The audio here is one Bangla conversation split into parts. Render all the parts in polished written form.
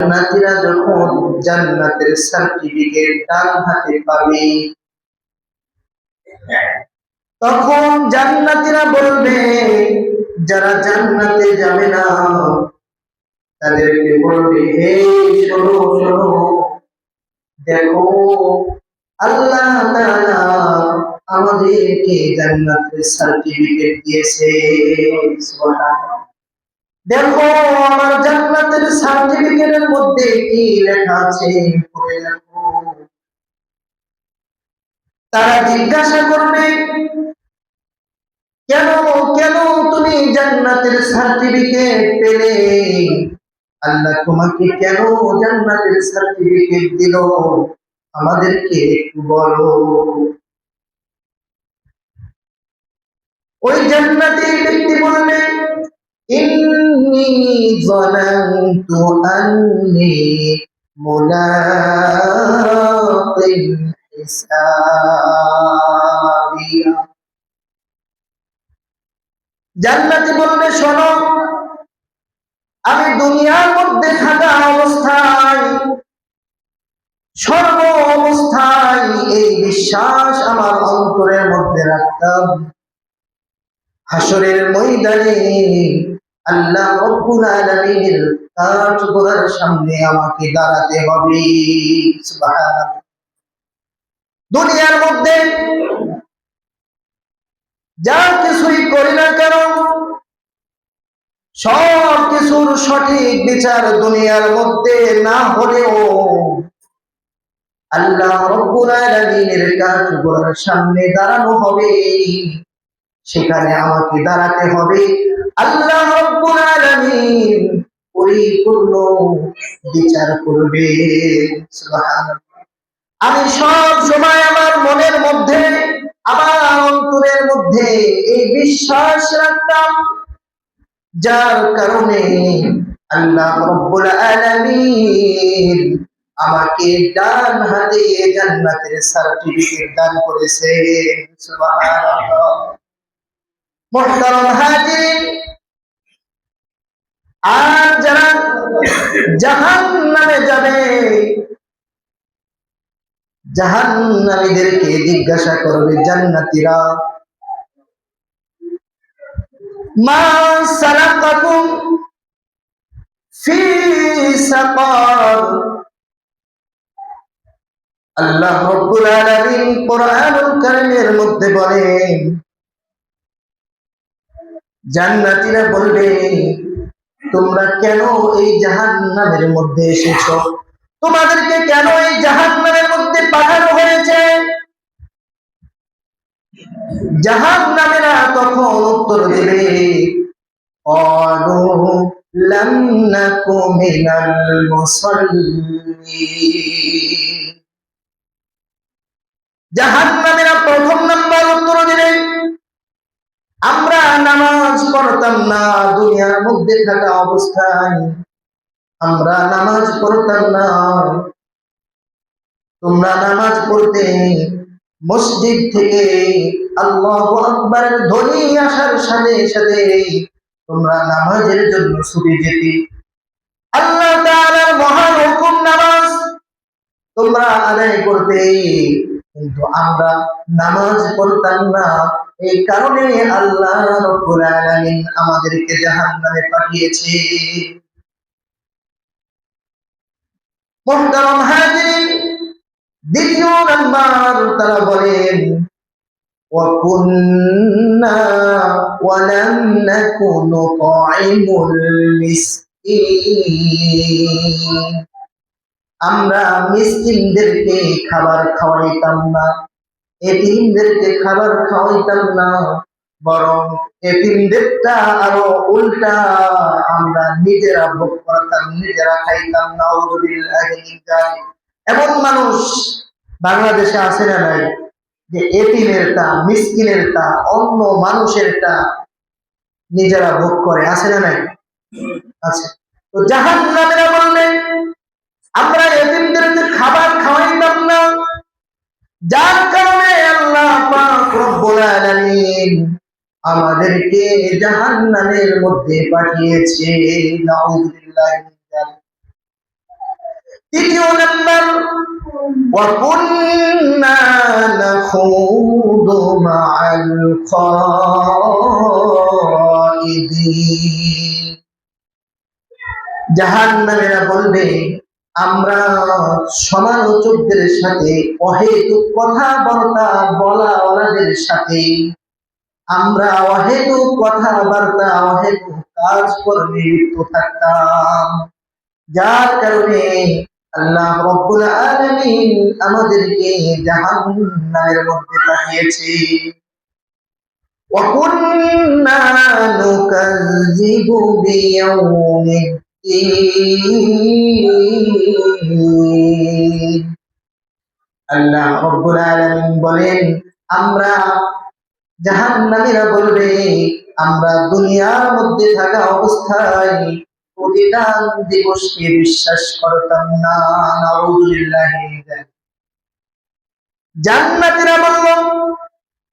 জান্নাতীরা যখন জান্নাতের সার্টিফিকেট ডান হাতে পাবে, তখন জান্নাতীরা বলবে, যারা জান্নাতে যাবে না তাদেরকে বলবে, হে শোনো শোনো, দেখো আল্লাহ তাআলা আমাদেরকে জান্নাতের সার্টিফিকেট দিয়েছে। সুবহানাল্লাহ। দেখো আমার জান্নাতের সার্টিফিকেটের মধ্যে কি লেখা আছে পড়ে দেখো। তারা জিজ্ঞাসা করবে, কেন কেন তুমি জান্নাতের সার্টিফিকেট পেলে? আল্লাহ তোমাকে কেন জান্নাতের সার্টিফিকেট দিল, আমাদেরকে একটু বলো। ওই জান্নাতি ব্যক্তি বলবে, ইন্নী যানানতু আন্নী মুলাকিন হিসাবিয়া। জান্নাতি বলবে, শোনো, আমি দুনিয়ার মধ্যে থাকা অবস্থায় সর্ব অবস্থায় এই বিশ্বাস আমার অন্তরের মধ্যে রাখতাম, হাসরের ময়দানে আল্লাহ রব্বুল আলামিনের কাঠগড়ার সামনে আমাকে দাঁড়াতে হবে। সুবহানাল্লাহ। দুনিয়ার মধ্যে যা কিছুই করি না কেন, সব কিছুর সঠিক বিচার দুনিয়ার মধ্যে না হলেও আল্লাহ রব্বুল আলামিনের কাঠগড়ার সামনে দাঁড়ানো হবে, সেখানে আমাকে দাঁড়াতে হবে। আল্লাহ রাব্বুল আলামিন পরিপূর্ণ বিচার করবে। সুবহানাল্লাহ। আমি সব সময় আমার মনের মধ্যে, আমার অন্তরের মধ্যে এই বিশ্বাস রাখতাম, যার কারণে আল্লাহ রাব্বুল আলামিন আমাকে ডান হাতে জান্নাতের সার্টিফিকেট দান করেছে। সুবহানাল্লাহ। মুহতারাম হাজিরিন, আর যারা জাহান্নামে যাবে, জাহান্নামীদেরকে জিজ্ঞাসা করবে জান্নাতীরা, মা সালাকাকুম ফি সাকার। আল্লাহ রাব্বুল আলামিন কোরআনুল কারীমের মধ্যে বলেন, জান্নাতীরা বলবে, তোমরা কেন এই জাহান্নামের মধ্যে এসেছো? তোমাদেরকে কেন এই জাহান্নামের মধ্যে পাঠানো হয়েছে? জাহান্নামীরা তখন উত্তর দেবে, ক্বালু লাম নাকু মিনাল মুসাল্লিন। জাহান্নামীরা প্রথম নাম্বার উত্তর দেবে, আমরা নামাজ পড়তাম না, দুনিয়ার মধ্যে থাকা অবস্থায় আমরা নামাজ পড়তাম না। তোমরা নামাজ পড়তে মসজিদ থেকে আল্লাহু আকবারের ধ্বনি আসার সাথে সাথে তোমরা নামাজের জন্য ছুটে যেতে। আল্লাহ তাআলার মহান হুকুম নামাজ তোমরা আদায় করতে, কিন্তু আমরা নামাজ পড়তাম না। এই কারণে আল্লাহ রাব্বুল আলামিন আমাদেরকে জাহান্নামে পাঠিয়েছে। মুহতারাম হাজিরিন, দ্বিতীয় নাম্বার তারা বলেন, ওয়া কুন্না ওয়া লাম নাকু নুতঈমুল মিসকিন। আমরা মিসকিনদেরকে খাবার খাওয়াইতাম না, এতিমদেরকে খাবার খাওয়াইতাম না, বরং এতিমদেরটা আরো উল্টা আমরা নিজেরা ভোগ করতাম, নিজেরা খাইতাম। নাউযুবিল্লাহি মিন যালিক। এমন মানুষ বাংলাদেশে আছে না নাই, যে এতিমেরটা, মিসকিনেরটা, অন্য মানুষেরটা নিজেরা ভোগ করে? আছে না নাই? আছে। তো জাহান্নামীরা বললেন, আমরা এতিমদেরকে খাবার খাওয়াইতাম না, যার কারণে আল্লাহ পাক রব্বুল আলামিন আমাদেরকে জাহান্নামের মধ্যে পাঠিয়েছে। নাউযুবিল্লাহি মিন যালিক। وكنا نخوض مع الخائضين জাহান্নামীরা বলবে আমরা সমালোচকদের সাথে অহেতুক কথাবার্তা বলাওয়ালাদের সাথে আমরা অহেতুক কথাবার্তা অহেতুক কাজকর্মে লিপ্ত থাকতাম, যার কারণে আল্লাহ রাব্বুল আলামিন আমাদেরকে জাহান্নামের মধ্যে পাঠিয়েছে। ওয়া কুন্না নুকাযযিবু বিয়াউমিদ্দিন। আল্লাহ রাব্বুল আলামিন বলেন আমরা জাহান্নামীরা বলবে আমরা দুনিয়ার মধ্যে থাকা অবস্থায় প্রতিদান দিবসকে বিশ্বাস করতাম না। নাউযুবিল্লাহি মিন যালিক। জান্নাতীরা বলল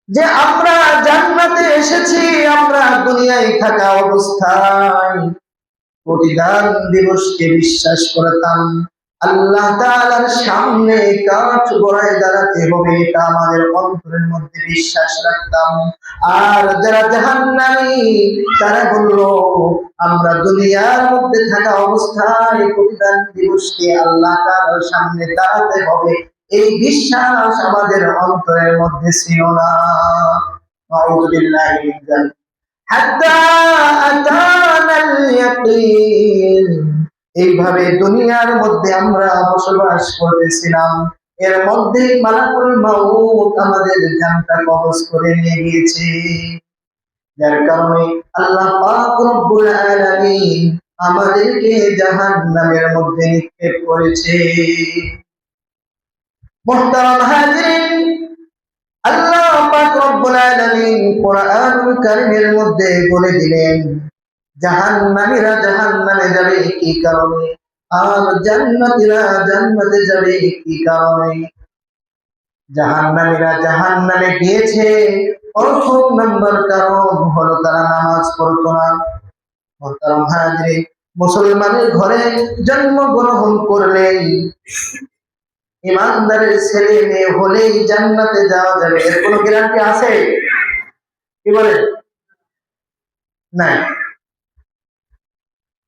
যে আমরা জান্নাতে এসেছি, আমরা দুনিয়ায় থাকা অবস্থায় প্রতিদান দিবসকে বিশ্বাস করতাম, আল্লাহ তাআলার সামনে কাঠ গড়ায় দাঁড়াতে হবে এটা আমাদের অন্তরের মধ্যে বিশ্বাস রাখতাম। আর যারা জাহান্নামী তারা বলল আমরা দুনিয়ার মধ্যে থাকা অবস্থায় প্রতিদান দিবসকে আল্লাহ তাআলার সামনে দাঁড়াতে হবে এই বিশ্বাস আমাদের অন্তরের মধ্যে ছিল না। নাউযুবিল্লাহি মিন যালিক। হাত্তা আতানাল ইয়াকিন। এইভাবে দুনিয়ার মধ্যে আমরা বসবাস করতেছিলাম, এর মধ্যে মালাকুল মাউত আমাদের জানটা কবজ করে নিয়ে গিয়েছে, যার কারণে আল্লাহ পাক রব্বুল আলামিন আমাদেরকে জাহান্নামের মধ্যে নিক্ষেপ করেছে। মুহতারাম হাজিরিন, আল্লাহ পাক রব্বুল আলামিন কোরআনুল কারীমের মধ্যে বলে দিলেন জাহান্নামীরা জাহান্নামে যাবে কি কারণে আর জান্নাতীরা জান্নাতে যাবে কি কারণে। জাহান্নামীরা জাহান্নামে গিয়েছে প্রথম নম্বর কারণ হলো তারা নামাজ পড়তো না। মুহতারাম হাজিরিন, মুসলমানের ঘরে জন্মগ্রহণ করলেই ইমানদারের ছেলে মেয়ে হলেই জান্নাতে যাওয়া যাবে এর কোনো গ্যারান্টি আছে? কি বলে? না।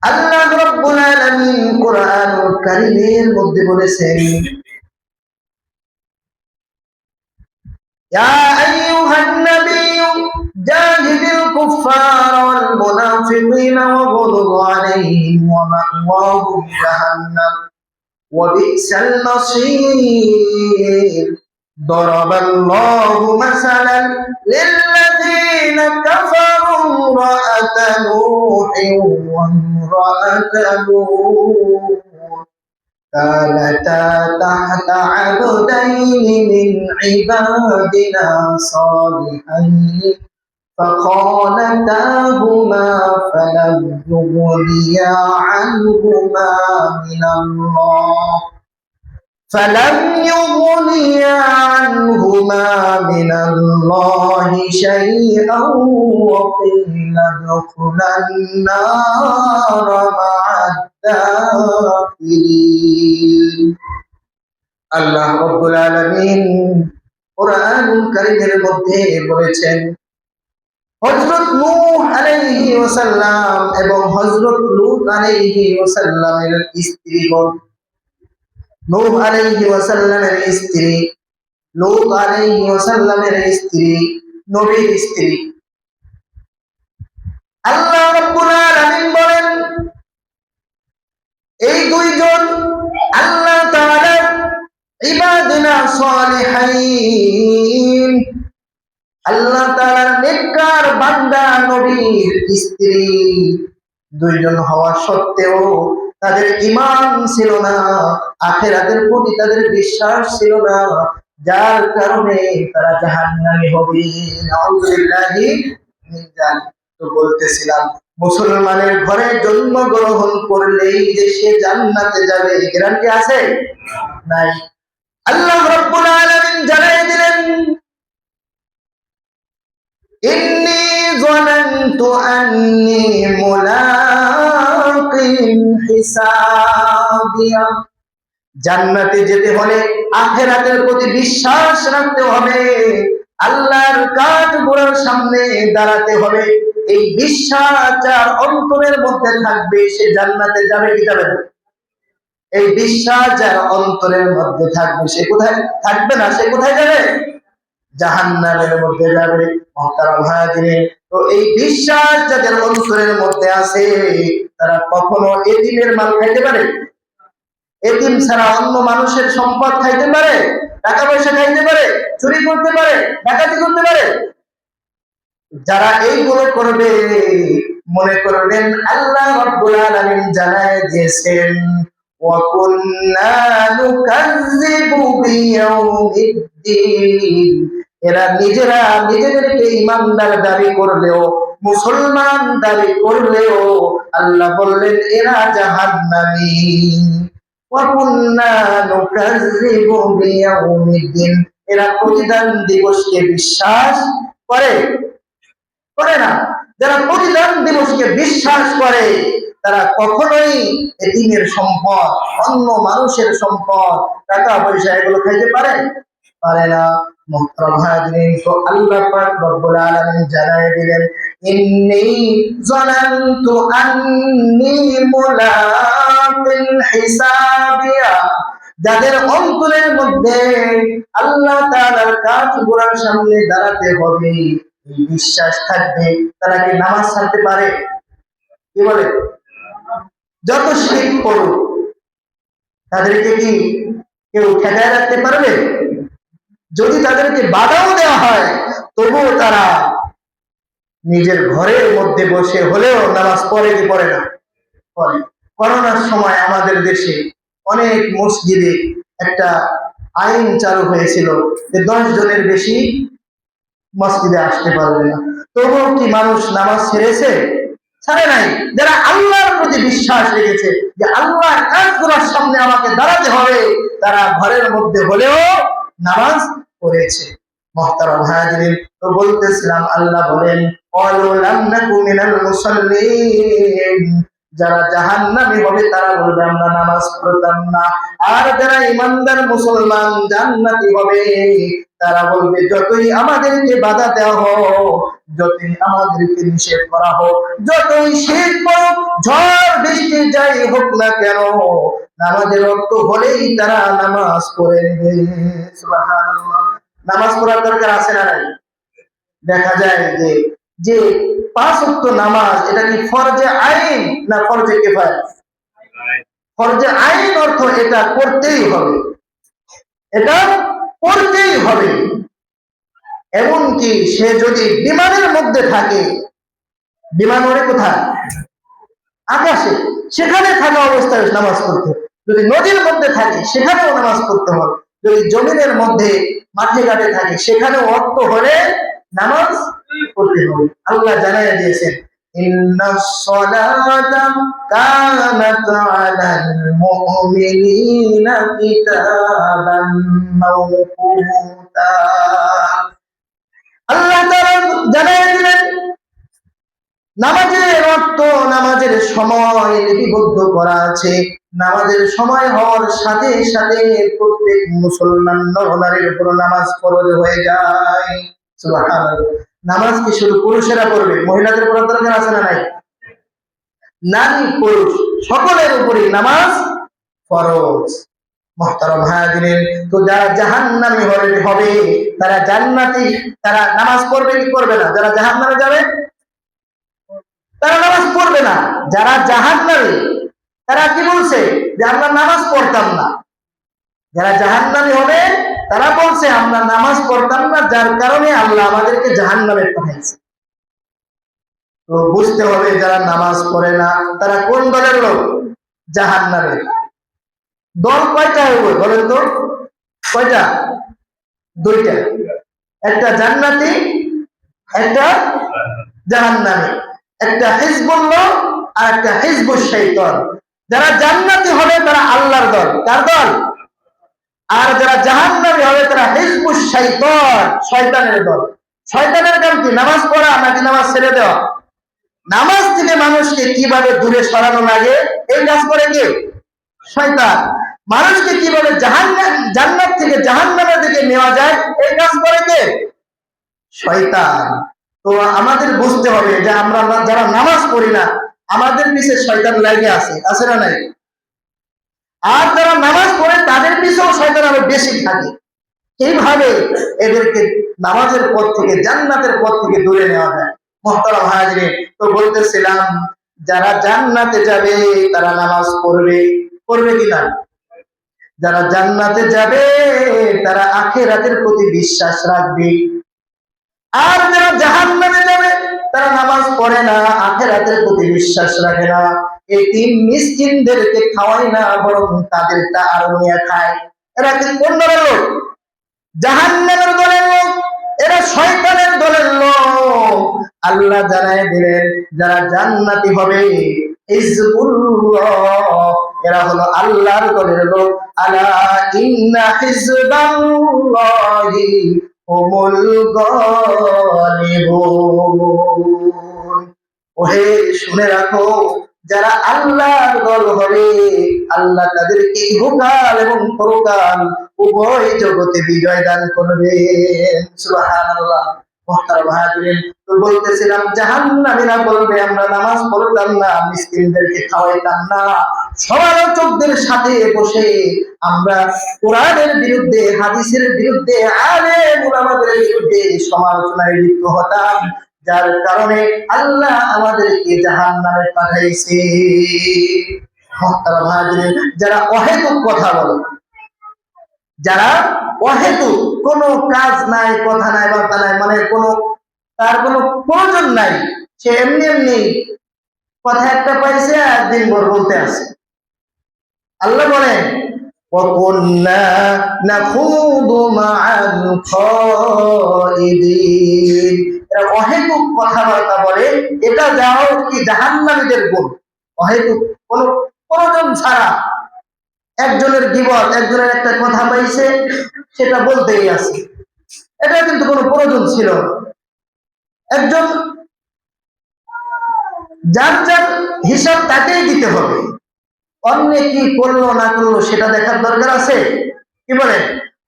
আল্লাহ রাব্বুল আলামিন কোরআনুল কারীমের মধ্যে বলেছেন ইয়া আইয়ুহান নাবিয়্যু জাহিদিল কুফফারা ওয়াল মুনাফিকিনা ওয়াগhluz আলাইহিম ওয়া মা'ওয়াহুম জাহান্নাম ওয়া বি'সাল মাসীর। দরাবাল্লাহু মাসালান লিল্লাযীনা কাফারু ইমরাআতা নূহিন ওয়া ইমরাআতা লূত কানাতা তাহতা আবদাইনি মিন ইবাদিনা সালিহাইন فخانتاهما فلم يغنيا عنهما من الله شيئا وقيل ادخلا النار مع الداخلين। আল্লাহ রাব্বুল আলামিন কোরআনুল কারীমের মধ্যে বলেছেন হযরত নূহ আলাইহি ওয়াসাল্লাম এবং হযরত লূত আলাইহি ওয়াসাল্লামের স্ত্রীগণ, নূহ আলাইহি ওয়াসাল্লামের স্ত্রী, লূত আলাইহি ওয়াসাল্লামের স্ত্রী, নবীর স্ত্রী। আল্লাহ রাব্বুল আলামিন বলেন এই দুইজন আল্লাহ তাআলার ইবাদিনা সালিহাইন, আল্লাহ তাআলার নেককার বান্দা নবীর স্ত্রী দুইজন হওয়া সত্ত্বেও তাদের ঈমান ছিল না, আখিরাতের প্রতি তাদের বিশ্বাস ছিল না, যার কারণে তারা জাহান্নামী হবে। নাউযুবিল্লাহি মিন যালিক। তো বলতেছিলাম মুসলমানের ঘরে জন্মগ্রহণ করলেই যে সে জান্নাতে যাবে গ্যারান্টি আছে? নাই। আল্লাহ রাব্বুল আলামিন জানাই দিলেন ইন্নী যানানতু আন্নী মুলাকিন হিসাবিয়া জান্নাতে যেতে হলে আখিরাতের প্রতি বিশ্বাস রাখতে হবে, আল্লাহর কাঠগড়ার সামনে দাঁড়াতে হবে। এই বিশ্বাস যার অন্তরের মধ্যে থাকবে সে জান্নাতে যাবে কি যাবে না? এই বিশ্বাস যার অন্তরের মধ্যে থাকবে সে কোথায় থাকবে না, সে কোথায় যাবে? জাহান্নামের মধ্যে যাবে। মুহতারাম হাজিরিন, তো এই বিশ্বাস যাদের অন্তরের মধ্যে আছে তারা কখনো এতিমের মাল খাইতে পারে? এতিম ছাড়া অন্য মানুষের সম্পদ খাইতে পারে? টাকা পয়সা খাইতে পারে? চুরি করতে পারে? ডাকাতি করতে পারে? যারা এইগুলো করবে মনে করবেন আল্লাহ রাব্বুল আলামিন জানায় দিয়েছেন ওয়া কুন্না নুকাজ্জিবু বিয়াউমিদ্দিন। এরা নিজেরা নিজেদেরকে ইমানদার দাবি করলেও, মুসলমান দাবি করলেও আল্লাহ বললেন এরা জাহান্নামী। ওয়া কুন্না নুকাজ্জিবু বিয়াউমিদ্দিন। এরা প্রতিদান দিবসকে বিশ্বাস করে করে না। যারা প্রতিদান দিবসকে বিশ্বাস করে তারা কখনোই এতিমের সম্পদ, অন্য মানুষের সম্পদ, টাকা পয়সা এগুলো খাইতে পারে পারে না। মুহতারাম হাজিরিন, তো আল্লাহ পাক রব্বুল আলামিন জানায় দিলেন ইন্নী যানানতু আন্নী মুলাকিন হিসাবিয়া। যাদের অন্তরের মধ্যে আল্লাহ তাআলার কাঠগড়ার সামনে দাঁড়াতে হবে এই বিশ্বাস থাকবে, তারা কি নামাজ ছাড়তে পারে? কি বলে? যত শিরক করুক তাদেরকে কি কেউ ঠেকায় রাখতে পারবে? যদি তাদেরকে বাধাও দেওয়া হয় তবুও তারা নিজের ঘরের মধ্যে বসে হলেও নামাজ পড়ে কি পড়ে না? পড়ে। করোনার সময় আমাদের দেশে অনেক মসজিদে একটা আইন চালু হয়েছিল যে 10 জনের বেশি মসজিদে আসতে পারবে না। তবুও কি মানুষ নামাজ ছেড়েছে? ছাড়ে নাই। যারা আল্লাহর প্রতি বিশ্বাস রেখেছে যে আল্লাহর কাঠগড়ার সামনে আমাকে দাঁড়াতে হবে, তারা ঘরের মধ্যে হলেও নামাজ পড়েছে। মুহতারাম হাজিরিন, তো বলতেছিলাম আল্লাহ বলেন ক্বালু লাম নাকু মিনাল মুসাল্লিন। যারা জাহান্নামী হবে তারা বলবে আমরা নামাজ পড়তাম না। আর যারা ঈমানদার মুসলমান জান্নাতি হবে তারা বলবে যতই আমাদেরকে বাধা দেওয়া হোক, যতই আমাদেরকে নিষেধ করা হোক, যতই শীত পড়ুক, ঝড় বৃষ্টি যাই হোক না কেন, নামাজের রক্ত হলেই তারা নামাজ পড়ে নেবে। সুবহানাল্লাহ। নামাজ পড়ার দরকার আছে না নাই? দেখা যায় যে যে 5 ওয়াক্ত নামাজ এটা কি ফরজে আইন না ফরজে কিফায়া? ফরজে আইন অর্থ এটা করতেই হবে, এটা করতেই হবে। এমনকি সে যদি বিমানের মধ্যে থাকে, বিমান ওরে কোথায়? আকাশে, সেখানে থাকা অবস্থায় নামাজ পড়তে হবে। যদি নদীর মধ্যে থাকে সেখানেও নামাজ পড়তে হবে। যদি জমিনের মধ্যে মাঠে ঘাটে থাকে সেখানেও অর্থ হলে নামাজ পড়তে হবে। আল্লাহ জানায় দিয়েছেন ইন্নাস সালাতা কানাত আলাল মুমিনিনা কিতাবান মাওকুতা। আল্লাহ তাআলা জানায় দিলেন নামাজের অর্থ, নামাজের সময় লিপিবদ্ধ করা আছে। নামাজের সময় হওয়ার সাথে সাথে প্রত্যেক মুসলমান নরনারীর উপর নামাজ ফরজ হয়ে যায়। সুবহানাল্লাহ। নামাজ কি শুধু পুরুষেরা পড়বে? মহিলাদের পড়ার দরকার আছে না নাই? নারী পুরুষ সকলের উপরই নামাজ ফরজ। মুহতারাম হাজিরিন, তো যারা জাহান্নামী হবে তারা জান্নাতি, তারা নামাজ পড়বে কি করবে না? যারা জাহান্নামে যাবে তারা নামাজ পড়বে না। যারা জাহান্নামী তারা কি বলছে যে আমরা নামাজ পড়তাম না। যারা জাহান্নামী হবে তারা বলছে আমরা নামাজ পড়তাম না, যার কারণে আল্লাহ আমাদেরকে জাহান্নামে পাঠাইছে। তো বুঝতে হবে যারা নামাজ পড়ে না তারা কোন দলের লোক? জাহান্নামের। দল কয়টা হবে বলেন তো? কয়টা? 2টা। একটা জান্নাতি, একটা জাহান্নামী। একটা হিজবুল্লাহ আর একটা হিজবুশ শাইতান। যারা জান্নাতি হবে তারা আল্লাহর দল। কার দল? আর যারা জাহান্নামী হবে তারা হিজবুশ শাইতান, শয়তানের দল। শয়তানের কাম কি? নামাজ পড়া নাকি নামাজ ছেড়ে দেওয়া? নামাজ থেকে মানুষকে কিভাবে দূরে সরানো লাগে এই কাজ করে কে? শয়তান। মানুষকে কিভাবে জান্নাত থেকে জাহান্নামের দিকে নেওয়া যায়, এই কাজ করে কে? শয়তান। তো আমাদের বুঝতে হবে যে আমরা যারা নামাজ পড়ি না, আমাদের পিছে শয়তান লাগে আছে না নাই? আর যারা নামাজ পড়ে তাদের পিছেও শয়তান আরো বেশি থাকে। এইভাবে এদেরকে নামাজের পথ থেকে, জান্নাতের পথ থেকে দূরে নেওয়া যায়। মুহতারাম হাজিরিন, তো বলতেছিলাম যারা জান্নাতে যাবে তারা নামাজ পড়বে, পড়বে কিনা? যারা জান্নাতে যাবে তারা আখিরাতের প্রতি বিশ্বাস রাখবে। আর যারা জাহান্নামে যাবে তারা নামাজ পড়ে না, আখিরাতের প্রতি বিশ্বাস রাখে না, এতিম মিসকিনদেরকে খাওয়ায় না, বরং তাদেরটা আরো নিয়ে খায়। এরা কি কোন দলের লোক? জাহান্নামের দলের লোক, এরা শয়তানের দলের লোক। আল্লাহ জানায় দিলেন যারা জান্নাতি হবে হিজবুল্লাহ, এরা হলো আল্লাহর দলের লোক। আলা ইন্না হিজবাল্লাহি হুমুল গালিবুন। ওহে শুনে রাখো, যারা আল্লাহর দল হবে আল্লাহ তাদেরকে ইহকাল এবং পরকাল উভয় জগতে বিজয় দান করবেন। সুবহানাল্লাহ। মুহতারাম হাজিরিন, তো বলতেছিলাম জাহান্নামীরা বলবে আমরা নামাজ পড়তাম না, মিসকিনদেরকে খাওয়াইতাম না, সমালোচকদের সাথে বসে আমরা কোরআনের বিরুদ্ধে, হাদিসের বিরুদ্ধে, আলেম উলামাদের বিরুদ্ধে সমালোচনায় লিপ্ত হতাম, যার কারণে আল্লাহ আমাদেরকে জাহান্নামে পাঠাইছে। মুহতারাম হাজিরিন, যারা অহেতুক কথা বলে, যারা অহেতুক কোনো কাজ নাই, কথা নাই, বার্তা নাই, মানে তার কোনো প্রয়োজন নাই, সে এমনি এমনি কথা একটা পাইছে আর দিনভর বলতে আছে। আল্লাহ বলেন وَكُنَّا نَخُوضُ مَعَ الْخَائِضِينَ। এরা অহেতুক কথাবার্তা বলে, এটা যাও কি জাহান্নামীদের গুণ। অহেতুক কোনো প্রয়োজন ছাড়া একজনের গীবত, একজনের একটা কথা পাইছে সেটা বলতেই আছে, এটা কিন্তু কোনো প্রয়োজন ছিল না। একজন যার যার হিসাব তাকেই দিতে হবে, অন্য কি করলো না করলো সেটা দেখার দরকার আছে? কি বলেন?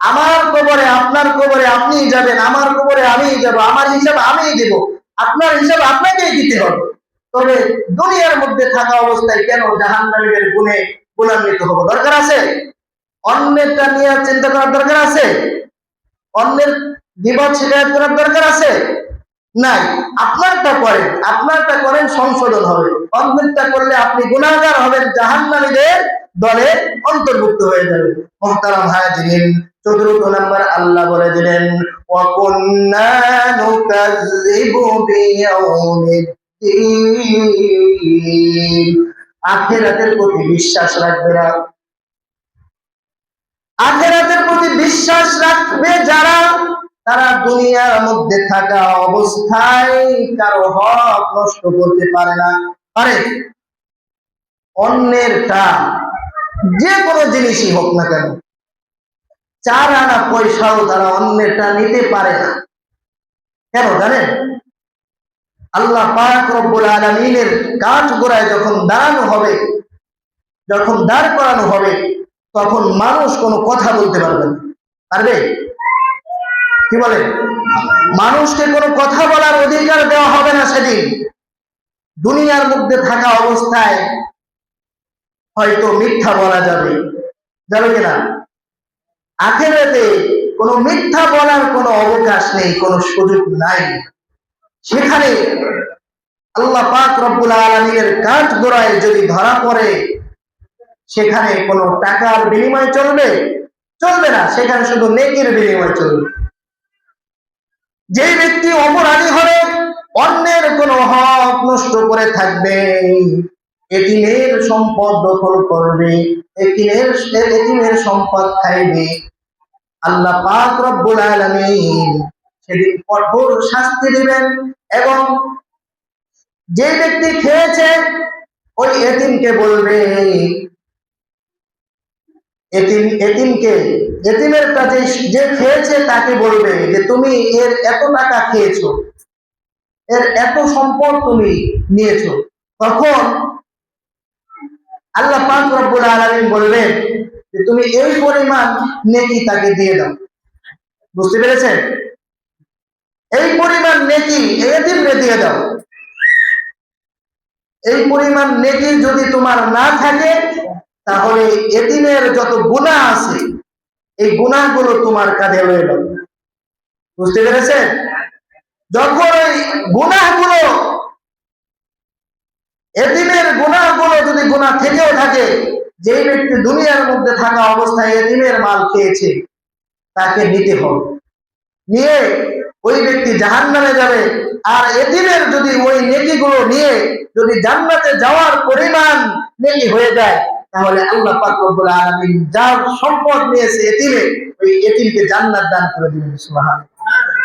আমার কবরে আপনার কবরে আপনিই যাবেন, আমার কবরে আমিই যাব, আমার হিসাব আমিই দেব, আপনার হিসাব আপনাকেই দিতে হবে। তবে দুনিয়ার মধ্যে থাকা অবস্থায় কেন জাহান্নামীদের গুণে গুণান্বিত হবো? দরকার আছে? অন্যেরটা নিয়ে চিন্তা করার দরকার আছে? অন্যের বিপদ শিকায়ত করার দরকার আছে? নাই। আপনারটা করেন, সংশোধন হবে। অন্যেরটা করলে আপনি গুনাহগার হবেন, জাহান্নামীদের দলে অন্তর্ভুক্ত হয়ে যাবেন। মুহতারাম হাজিরিন, 14 নম্বর আল্লাহ বলে দিলেন ওয়া কুন্না নুকাযযিবু বিয়াউমিদ্দিন। আখিরাতের প্রতি বিশ্বাস রাখবে না, আখিরাতের প্রতি বিশ্বাস রাখবে যারা, তারা দুনিয়ার মধ্যে থাকা অবস্থায় কারো হক নষ্ট করতে পারে না। পারে? অন্যেরটা যে কোনো জিনিসই হোক না কেন, 4 আনা পয়সাও তারা অন্যেরটা নিতে পারে না। কেন জানেন? আল্লাহ পাক রব্বুল আলামিনের কাঠগড়ায় যখন দাঁড়ানো হবে, যখন দাঁড় করানো হবে, তখন মানুষ কোনো কথা বলতে পারবে না। পারবে? কি বলে? মানুষকে কোনো কথা বলার অধিকার দেওয়া হবে না সেদিন। দুনিয়ার মধ্যে থাকা অবস্থায় হয়তো মিথ্যা বলা যাবে, যাবে কিনা? আখিরাতে কোনো মিথ্যা বলার কোনো অবকাশ নেই, কোনো সুযোগ নাই। সেখানে আল্লাহ পাক রব্বুল আলামিনের কাঠগড়ায় যদি ধরা পড়ে, সেখানে কোনো টাকার বিনিময় চলবে? চলবে না। সেখানে শুধু নেকির বিনিময় চলবে। যে ব্যক্তি অপরাধী হবে, অন্যের কোনো হক নষ্ট করে থাকবে, এতিমের সম্পদ দখল করবে, এতিমের সম্পদ খাইবে, আল্লাহ পাক রব্বুল আলামিন সেদিন কঠোর শাস্তি দিবেন। এবং যে ব্যক্তি খেয়েছে ওই এতিমকে বলবে, এতিমেরটা যে খেয়েছে তাকে বলবে যে তুমি এর এত টাকা খেয়েছো, এর এত সম্পদ তুমি নিয়েছো। তখন আল্লাহ পাক রব্বুল আলামিন বলবেন যে তুমি এই পরিমাণ নেকি তাকে দিয়ে দাও। বুঝতে পেরেছেন? এই পরিমাণ নেকি এতিমকে দিয়ে দাও। এই পরিমাণ নেকি যদি তোমার না থাকে, তাহলে এতিমের যত গুনাহ আছে এই গুনাহগুলো তোমার কাঁধে রয়ে যাবে। বুঝতে পেরেছেন? যখন এই গুনাহগুলো, এতিমের গুনাহগুলো যদি গুনাহ থেকেও থাকে, যে ব্যক্তি দুনিয়ার মধ্যে থাকা অবস্থায় এতিমের মাল খেয়েছে তাকে নিতে হবে, নিয়ে ওই ব্যক্তি জাহান্নামে যাবে। আর এতিমের যদি ওই নেকিগুলো নিয়ে যদি জান্নাতে যাওয়ার পরিমাণ নেকি হয়ে যায়, তাহলে আল্লাহ পাক রব্বুল আলামিন যার সম্পদ নিয়েছে এতিমে, ওই এতিমকে জান্নাত দান করে দিবেন। সুবহানাল্লাহ।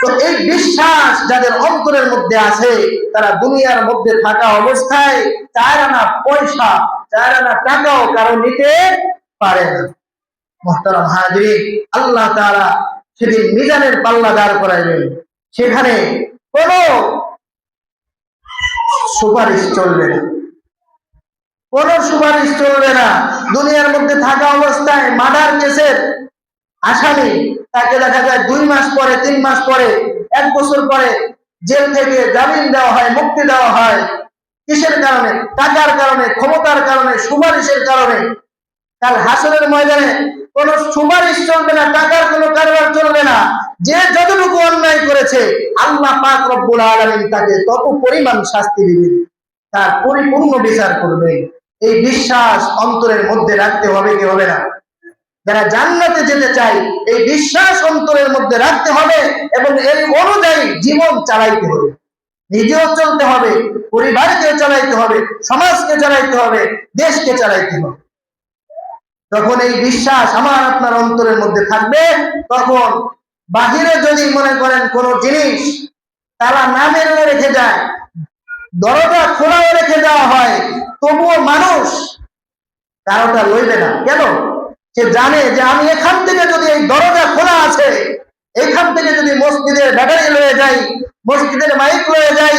তো এই বিশ্বাস যাদের অন্তরের মধ্যে আছে, তারা দুনিয়ার মধ্যে থাকা অবস্থায় 4 আনা পয়সা, 4 আনা টাকাও কারো নিতে পারে না। মুহতারাম হাজিরিন, আল্লাহ তাআলা সেদিন মিজানের পাল্লা দাঁড় করাইবেন। সেখানে কোনো সুপারিশ চলবে না, কোনো সুপারিশ চলবে না। দুনিয়ার মধ্যে থাকা অবস্থায় মার্ডার কেসের আসামি, তাকে দেখা যায় 2 মাস পরে, 3 মাস পরে, 1 বছর পরে জেল থেকে জামিন দেওয়া হয়, মুক্তি দেওয়া হয়। কিসের কারণে? টাকার কারণে, ক্ষমতার কারণে, সুপারিশের কারণে। কাল হাসরের ময়দানে কোন সুপারিশ চলবে না, টাকার কোনো কারবার চলবে না। যে যতটুকু অন্যায় করেছে আল্লাহ পাক রব্বুল আলামিন তাকে তত পরিমাণ শাস্তি দিবেন, তার পরিপূর্ণ বিচার করবেন। এই বিশ্বাস অন্তরের মধ্যে রাখতে হবে কি হবে না? যারা জান্নাতে যেতে চায় এই বিশ্বাস অন্তরের মধ্যে রাখতে হবে এবং এই অনুযায়ী জীবন চালাইতে হবে। নিজেও চলতে হবে, পরিবারকে চালাইতে হবে, সমাজকে চালাইতে হবে, দেশকে চালাইতে হবে। যখন এই বিশ্বাস আমার আপনার অন্তরের মধ্যে থাকবে, তখন বাহিরে যদি মনে করেন কোন জিনিস তারা না মেরে রেখে যায়, দরজা খোলাও রেখে দেওয়া হয়, তবুও মানুষ কারোটা লইবে না। কেন? সে জানে যে আমি এখান থেকে যদি এই দরজা খোলা আছে, এখান থেকে যদি মসজিদের ব্যাটারি লয়ে যাই, মসজিদের মাইক লয়ে যাই,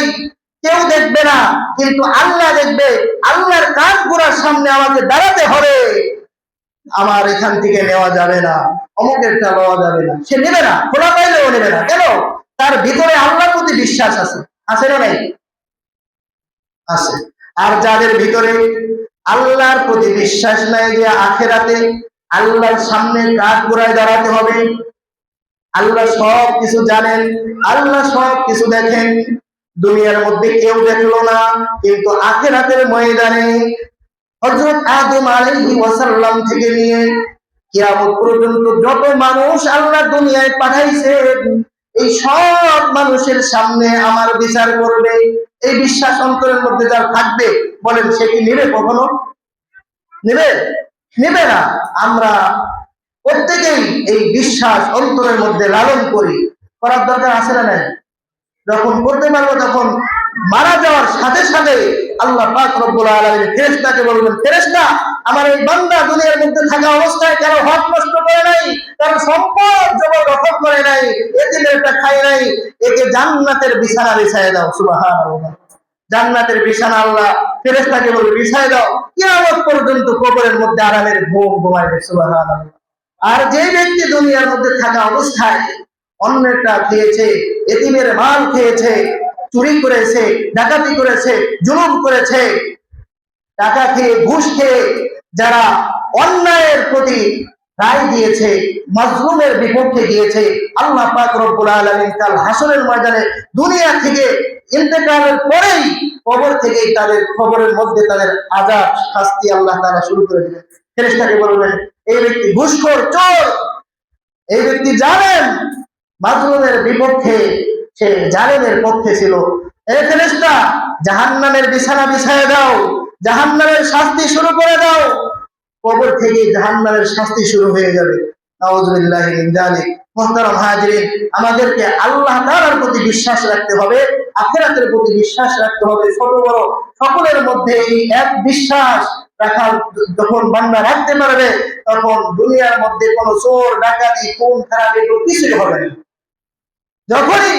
কেউ দেখবে না, কিন্তু আল্লাহ দেখবে। আল্লাহর কাজ করার সামনে আমাকে দাঁড়াতে হবে, আমার এখান থেকে নেওয়া যাবে না, অমুকেরটা নেওয়া যাবে না। সে নেবে না, খোলা পাইলেও নেবে না। কেন? তার ভিতরে আল্লাহর প্রতি বিশ্বাস আছে। আছে না নাই? আছে। আর যাদের ভিতরে আল্লাহর প্রতি বিশ্বাস নাই, যে আখেরাতে আল্লাহর সামনে কাজ করায় দাঁড়াতে হবে, আল্লাহ সব কিছু জানেন, আল্লাহ সব কিছু দেখেন, দুনিয়ার মধ্যে কেউ দেখলো না, কিন্তু আখেরাতের ময়দানে হযরত আদম আলাইহিস সালাম থেকে নিয়ে কিয়ামত পর্যন্ত যত মানুষ আল্লাহ দুনিয়ায় পাঠাইছেন, এই সব মানুষের সামনে আমার বিচার করবে। এই বিশ্বাস অন্তরের মধ্যে যার থাকবে, বলেন সে কি নেবে? কখনো নেবে? নেবে না। আমরা প্রত্যেকেই এই বিশ্বাস অন্তরের মধ্যে লালন করি, করার দরকার আছে না নাই? যখন করতে পারবো, তখন মারা যাওয়ার সাথে সাথে আল্লাহ পাক রব্বুল আলামিন ফেরেশতাকে বলবেন, ফেরেশতা, আমার এই বান্দা দুনিয়ার মধ্যে থাকা অবস্থায় কারো হক নষ্ট করে নাই, কারো সম্পদ জবরদখল করে নাই, এতিমেরটা খায় নাই, একে জান্নাতের বিছানা বিছায় দাও। সুবহানাল্লাহ। জান্নাতের বিছানা আল্লাহ ফেরেশতাকে বলবে বিছায় দাও, কিয়ামত পর্যন্ত কবরের মধ্যে আরামের ঘুম ঘুমাইবে। সুবহানাল্লাহ। আর যে ব্যক্তি দুনিয়ার মধ্যে থাকা অবস্থায় অন্যটা খেয়েছে, এতিমের মাল খেয়েছে, চুরি করেছে, ডাকাতি করেছে, জুলুম করেছে, টাকা খেয়ে, ঘুষ খেয়ে যারা অন্যায়ের প্রতি রায় দিয়েছে, মাজলুমের বিপক্ষে গিয়েছে, আল্লাহ পাক রব্বুল আলামিন কাল হাসরের ময়দানে দুনিয়া থেকে ইন্তেকালের পরেই কবর থেকেই তাদের খবরের মধ্যে তাদের আযাব শাস্তি আল্লাহ তাআলা শুরু করে দিবেন। ফেরেশতাকে বলবেন, এই ব্যক্তি ঘুষখোর, চোর, এই ব্যক্তি জালেম, মাজলুমের বিপক্ষে, সে জালেমের পক্ষে ছিল। এই ফেরেশতা, জাহান্নামের বিছানা বিছায় দাও, জাহান্নামের শাস্তি শুরু করে দাও। কবর থেকে জাহান্নামের শাস্তি শুরু হয়ে যাবে। নাউযুবিল্লাহি মিন যালিক। মুহতারাম হাজিরিন, আমাদেরকে আল্লাহ তাআলার প্রতি বিশ্বাস রাখতে হবে, আখিরাতের প্রতি বিশ্বাস রাখতে হবে। ছোট বড় সকলের মধ্যে এই এক বিশ্বাস রাখা যখন বান্দা রাখতে পারবে, তখন দুনিয়ার মধ্যে কোনো চোর, ডাকাতি, খুন খারাপি কিছুই হবে না। যখনই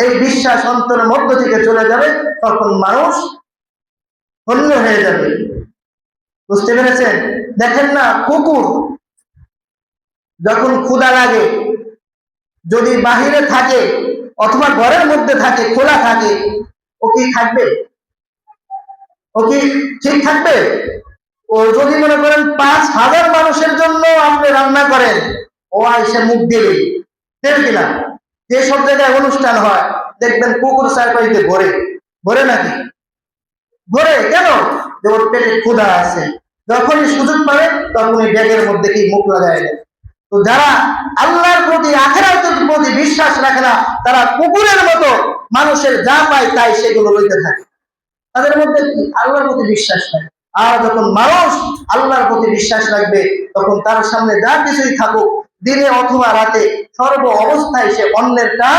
এই বিশ্বাস অন্তরের মধ্য থেকে চলে যাবে, তখন মানুষ ধন্য হয়ে যাবে। বুঝতে পেরেছেন? দেখেন না, কুকুর যখন ক্ষুধা লাগে, যদি বাহিরে থাকে অথবা ঘরের মধ্যে থাকে, খোলা থাকে, ও কি থাকবে? ও কি ঠিক থাকবে? ও যদি মনে করেন 5,000 মানুষের জন্য আপনি রান্না করেন, ও এসে মুখ দেবে, দেবে কিনা? যে সব জায়গায় অনুষ্ঠান হয় দেখবেন কুকুর চারপাশে ভরে, ভরে নাকি? ভরে কেন? যে ওর পেটে ক্ষুধা আছে, যখনই সুযোগ পাবে তখনই ব্যাগের মধ্যে কি মুখ লাগায় দেয়। তো যারা আল্লাহর প্রতি, আখিরাতের প্রতি বিশ্বাস রাখে না, তারা কুকুরের মতো মানুষের যা পায় তাই সেগুলো লইতে থাকে। তাদের মধ্যে কি আল্লাহর প্রতি বিশ্বাস নাই। আর যখন মানুষ আল্লাহর প্রতি বিশ্বাস রাখবে, তখন তার সামনে যা কিছুই থাকুক, দিনে অথবা রাতে, সর্ব অবস্থায় সে অন্যেরটা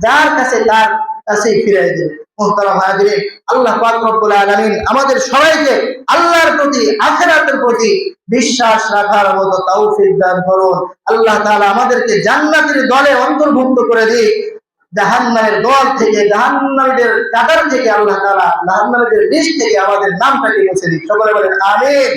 যার কাছে তার কাছেই ফিরিয়ে দেবে। মুহতারাম হাজিরিন, আল্লাহ পাক রব্বুল আলামিন আমাদের সবাইকে আল্লাহর প্রতি, আখিরাতের প্রতি বিশ্বাস রাখার মতো তৌফিক দান করুন। আল্লাহ তাআলা আমাদেরকে জান্নাতের দলে অন্তর্ভুক্ত করে দিন। জাহান্নামের দল থেকে, জাহান্নামীদের কাতার থেকে আল্লাহ তাআলা, জাহান্নামীদের লিস্ট থেকে আমাদের নামটাকে মুছে দিন। সকলে বলেন আমিন।